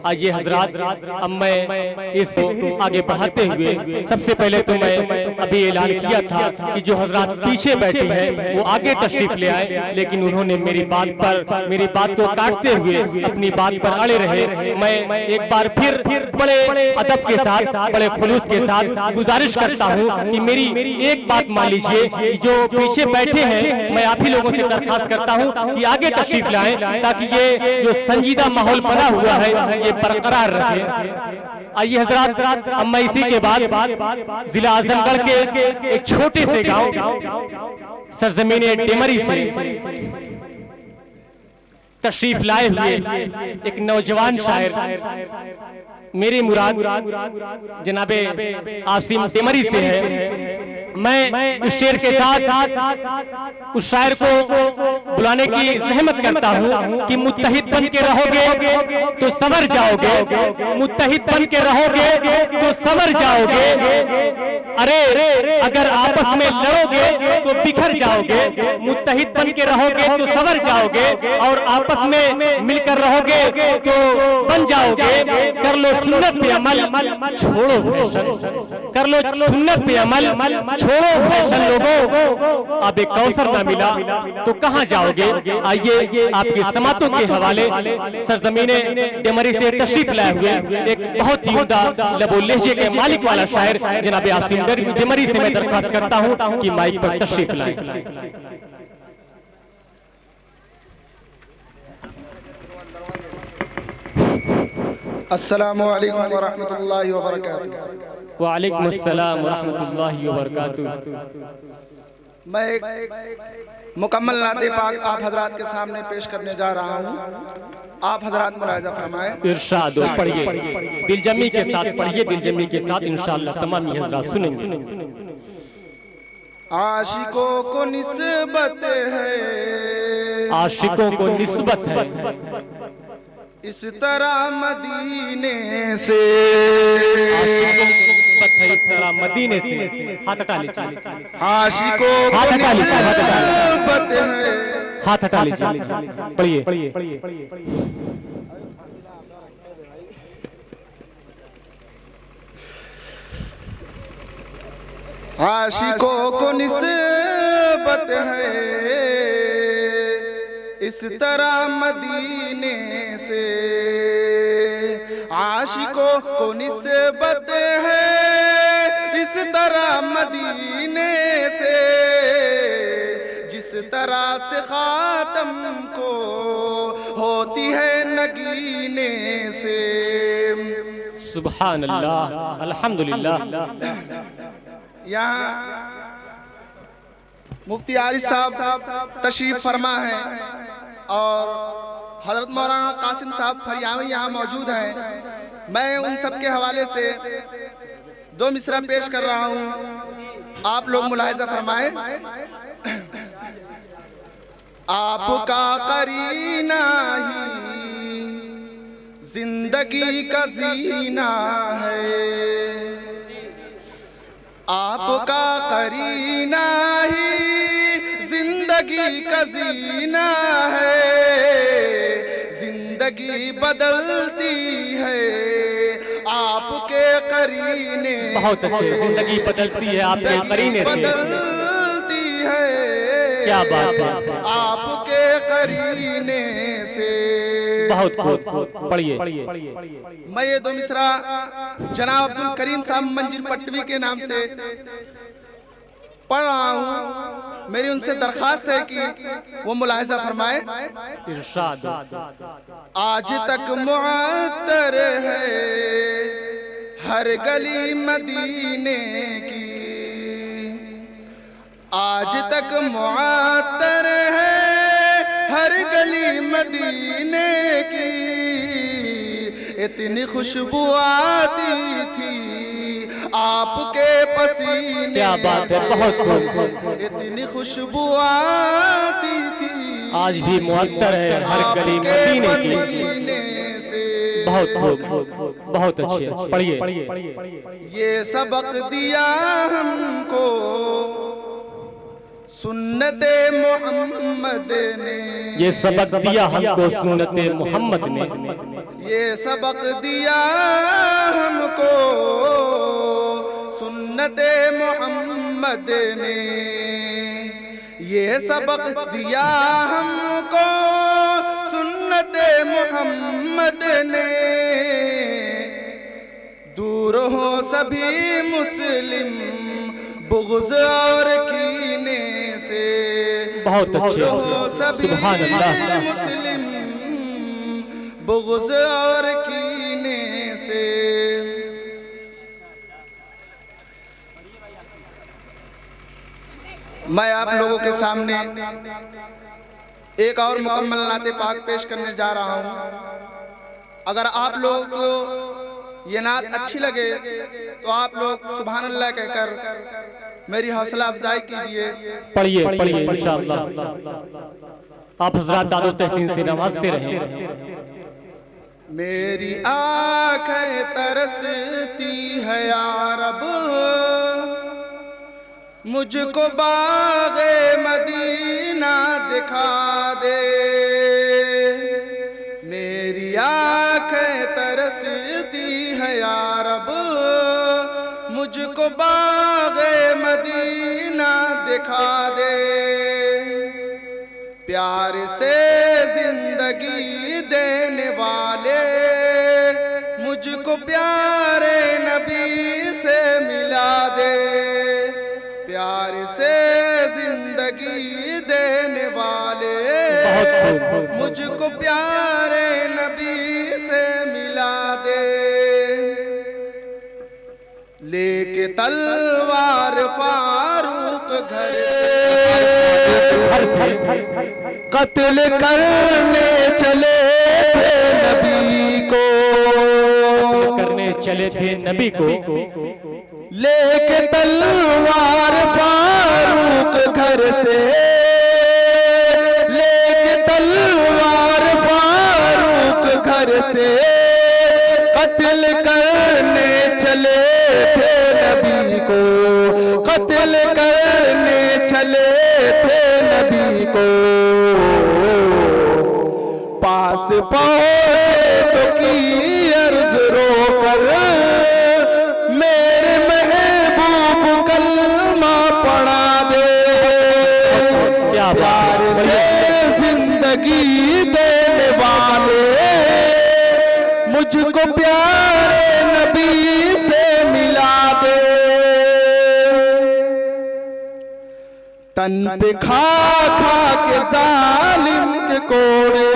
आइए हजरात, अब मैं इस आगे बढ़ाते हुए सबसे पहले तो मैं अभी ऐलान किया था कि जो हजरात पीछे बैठे हैं वो आगे तशरीफ ले आए, लेकिन उन्होंने मेरी बात को काटते हुए अपनी बात पर अड़े रहे। मैं एक बार फिर बड़े अदब के साथ, बड़े खुलूस के साथ गुजारिश करता हूँ कि मेरी एक बात मान लीजिए, जो पीछे बैठे हैं मैं आप ही लोगों से दरखास्त करता हूँ कि आगे तशरीफ लाएं, ताकि ये जो संजीदा माहौल बना हुआ है ये बरकरार रहे। आइए हजरात, अब मैं इसी के बाद जिला आजमगढ़ के एक छोटे से गांव सरजमीन डेमरी से तशरीफ लाए हुए एक नौजवान शायर मेरी मुराद जनाबे आसिम डेमरी से है। मैं इस शेर के साथ उस शायर को बुलाने की जहमत करता हूँ कि मुत्तहिद बन के रहोगे तो संवर जाओगे, मुत्तहिद बन के रहोगे तो संवर जाओगे। अरे अगर आपस में लड़ोगे तो बिखर जाओगे, मुत्तहिद बन के रहोगे तो संवर जाओगे, और आपस में मिलकर रहोगे तो बन जाओगे। कर लो सुन्नत पे अमल, छोड़ो फैशन, कर लो सुन्नत पे अमल, छोड़ो फैशन। लोगों अब एक कौसर ना मिला तो कहां जाओगे। आइए आपकी समातों के हवाले सरजमीने डेमरी से तशरीफ लाए हुए एक बहुत ही उम्दा लबो लहजे के मालिक वाला शायर जनाब आसिम डेमरी से मैं दरखास्त करता हूं कि माइक पर तशरीफ लाएं। अस्सलामु अलैकुम व रहमतुल्लाहि व बरकातुहू। वालेकुम अस्सलाम व रहमतुल्लाहि व बरकातुहू। मैं एक मुकम्मल नाते पाक आप हजरात के सामने पेश करने जा रहा हूँ। आप हजरात मुलाहिजा फरमाएं। इरशाद हो, पढ़िए, दिलजमी के साथ पढ़िए, दिलजमी के साथ इंशाअल्लाह तमाम हजरात सुनेंगे। आशिकों को निस्बत है, आशिकों को निस्बत है इस तरह मदीने से, इस तरह मदीने से। हाथ हटा लीजिए, आशिकों को निस्बत है, हाथ हटा लीजिए, पढ़िए। आशिकों को निस्बत है इस तरह मदीने से, आशिकों को निस्बत है इस तरह मदीने से, जिस तरह से खातम को होती है नगीने से। सुभान अल्लाह, अल्हम्दुलिल्लाह। यहाँ मुफ्ती आरिफ साहब तशरीफ फरमा है और हजरत मौलाना कासिम साहब फरियावी यहाँ मौजूद हैं। मैं उन सब के हवाले से दो मिसरा पेश कर रहा हूँ, आप लोग मुलाहिजा फरमाएं। आपका करीना ही जिंदगी का जीना है, आपका करीना ही जिंदगी का जीना है, जिंदगी बदलती है आपके करीने। बहुत अच्छे, जिंदगी बदलती है आपके करीने से, बदलती है क्या बात है, आपके करीने से। बहुत खूब, पढ़िए। मैं ये दो मिसरा जनाब अब्दुल करीम साहब मंजिल पटवी के नाम से पढ़ रहा हूँ। मेरी उनसे दरखास्त है कि वो मुलाहिजा फरमाए। इरशाद। आज तक मुअत्तर है हर गली मदीने की, आज तक मुअत्तर है हर गली मदीने की, इतनी खुशबू आती थी आपके पसीने। क्या बात है, बहुत खूब। इतनी खुशबू आती थी आज भी मुअत्तर है हर गली मदीने की। बहुत खूब, बहुत अच्छे, पढ़िए। ये सबक दिया हमको सुन्नते मोहम्मद ने, ये सबक दिया हमको सुन्नते मोहम्मद ने, ये सबक दिया हमको सुन्नते मोहम्मद ने, ये सबक दिया हमको सुन्नते मोहम्मद ने। दूर हो सभी मुस्लिम बुग़्ज़ और कीने से, बहुत अच्छे, दूर हो सभी सुभान अल्लाह। मुस्लिम बुग़्ज़ और कीने से। मैं आप लोगों के सामने एक और मुकम्मल नाते पाक पेश करने जा रहा हूँ। अगर आप लोगों को ये नात अच्छी लगे तो आप लोग सुभान अल्लाह कहकर मेरी हौसला अफजाई कीजिए। पढ़िए पढ़िए इंशाअल्लाह। आप हज़रात दादो तहसीन से नवाजते रहें। मेरी आँखें तरसती है या रब, मुझको बाग़े मदीना दिखा दे। मेरी आँखें तरसती है या रब, मुझको बाग़े मदीना दिखा दे। प्यार से जिंदगी देने वाले मुझको प्यारे नबी से मिला दे। प्यार से जिंदगी देने वाले मुझको प्यारे नबी से मिला दे। लेके तलवार फारूक घर से कत्ल करने चले थे नबी को, करने चले थे नबी को। लेके तलवार फारूक घर से, लेके तलवार फारूक घर से कत्ल करने चले थे नबी को, कत्ल करने चले थे नबी को। पास पहुंचे तो की अर्ज रोकर, मेरे महबूब कलमा पढ़ा दे। प्यार से जिंदगी देने वाले मुझको प्यारे नबी से मिला दे। तन पे खा खा के जालिम के कोड़े,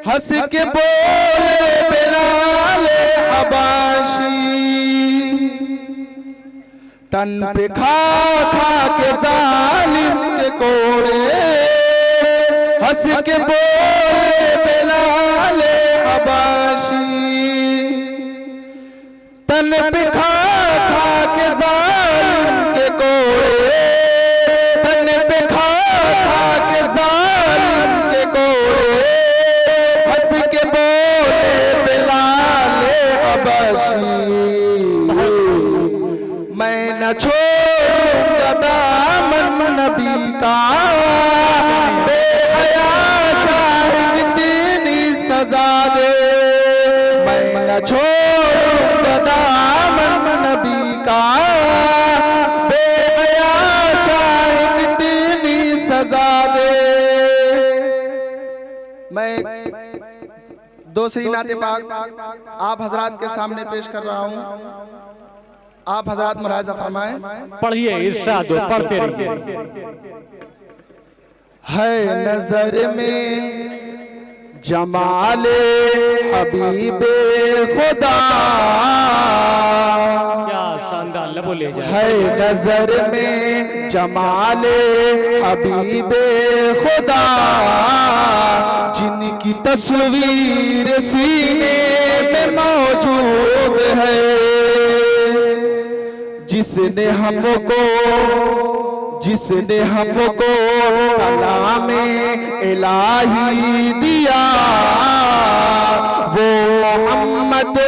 हंस के बोले बिलाल हबाशी। तन पे खा खा के जालिम के कोड़े, हंस के बोले बिलाल हबाशी। तन पे खा खा के जालिम के कोड़े, तन पे खा खा के जालिम के कोड़े, हंस के बोले बिलाल हबाशी। मैं न छोड़ूंगा दामन नबी का, बेहया चाहे कितनी सजा दे। मैं न छोड़ूंगा दामन नबी का, बेहया चाहे कितनी सजा दे। मैं दूसरी नाते पाक आप हजरात के सामने पेश कर रहा हूँ। आप हजरात मुलाहिज़ा फरमाएं। पढ़िए इरशाद दो, पढ़ते रहिए। है नजर में जमाले हबीबे खुदा, क्या शानदार लबो ले जाए। है नजर में जमाले हबीबे खुदा, जिनकी तस्वीर सीने में मौजूद है। जिसने हमको कलाम इलाही दिया, वो मोहम्मद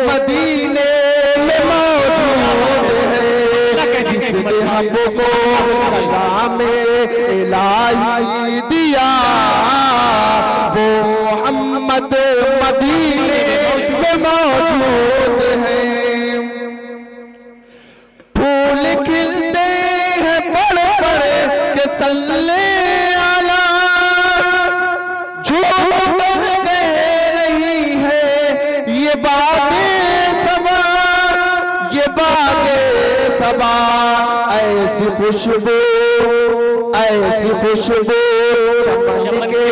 मदीने में मौजूद है। जिसने हमको नाम इलाही दिया, वो मोहम्मद मदीने में मौजूद है। फूल खिलते हैं पड़ पड़ के सल्ले आला, झूम कर कह रही है ये बातें सबा, ये बातें सबा। ऐसी खुशबू, ऐसी खुशबू चमन के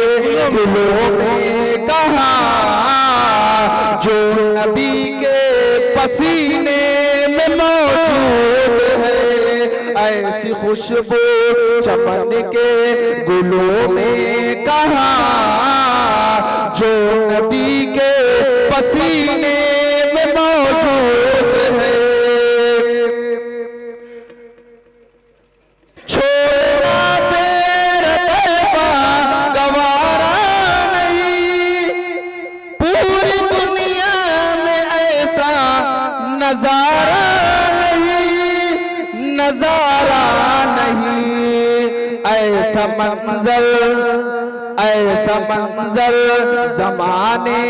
गुलों में कहाँ, जो नबी के पसीने में मौजूद है। ऐसी खुशबू चमन के गुलों में कहाँ, जो नबी के पसीने में मौजूद है। छोड़ना तेरा तलबा गवारा नहीं, पूरी दुनिया में ऐसा नजारा नहीं, नजारा नहीं। ऐसा मंजर, ऐसा मंजर जमाने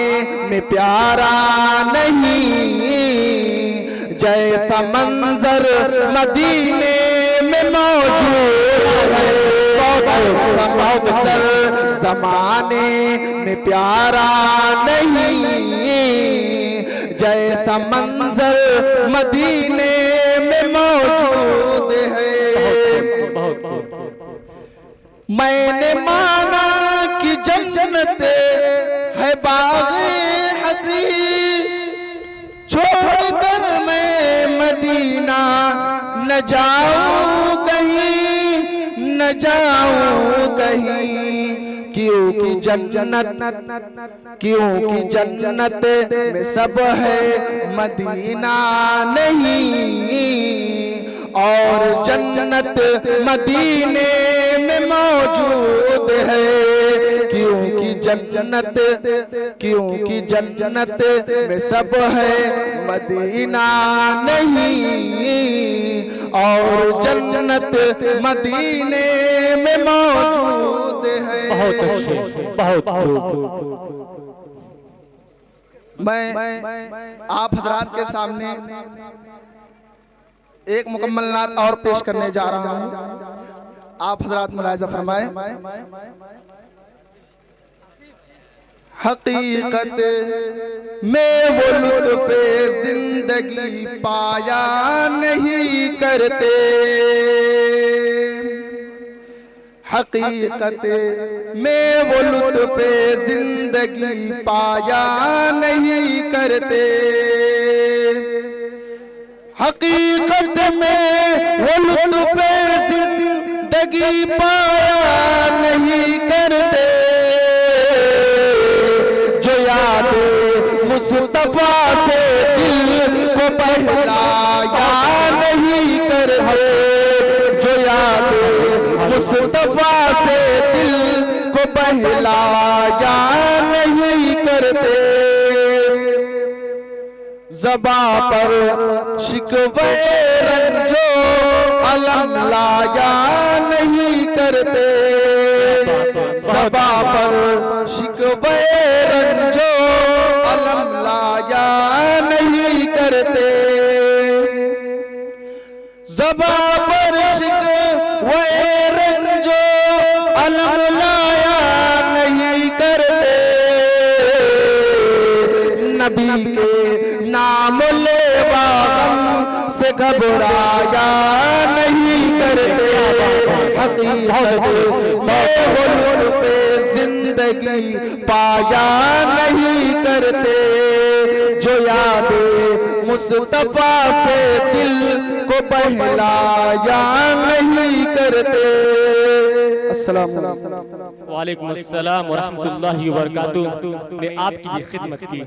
में प्यारा नहीं, जैसा मंजर मदीने में मौजूद है। ऐसा मंजर जमाने में प्यारा नहीं, जैसा मंजर मदीने में मौजूद है। मैंने माना कि जन्नत है बाग़े हसी, छोड़कर मैं मदीना न जाऊं कहीं, न जाऊं कहीं। क्योंकि जन्नत, क्योंकि जन्नत में सब है मदीना नहीं, और जन्नत मदीने में मौजूद है। क्योंकि जन्नत, क्योंकि जन्नत में सब है मदीना नहीं, और जन्नत मदीने में मौजूद है। बहुत अच्छे, बहुत खूब। मैं आप हजरात के सामने एक मुकम्मल नात और पेश करने जा रहा हूँ। आप हजरात मुलाहिजा फरमाएं। हकीकत में वो लुत्फ़े जिंदगी पाया नहीं करते, हकीकत में वो लुत्फ़े जिंदगी पाया नहीं करते। हकीकत में वो लुत्फ़े जिंदगी पाया नहीं करते, जो यादें मुस्तफा से दिल को बहलाया नहीं करते, जो यादें मुस्तफा से दिल को बहलाया नहीं करते। ज़बां पर शिकवे रंजो अलम लाया नहीं करते, ज़बां पर शिकवे रंजो अलम लाया नहीं करते। ज़बां पर शिकवे रंजो अलम लाया नहीं करते, नबी के नाम लेवा गम से घबराया नहीं करते। हकीकत में वो लुत्फ़े जिंदगी पाया नहीं करते, जो यादें मुस्तफा से दिल को बहलाया नहीं करते। अस्सलाम वालेकुम। वालेकुम अस्सलाम व रहमतुल्लाहि व बरकातुहू ने आपकी ये खिदमत की।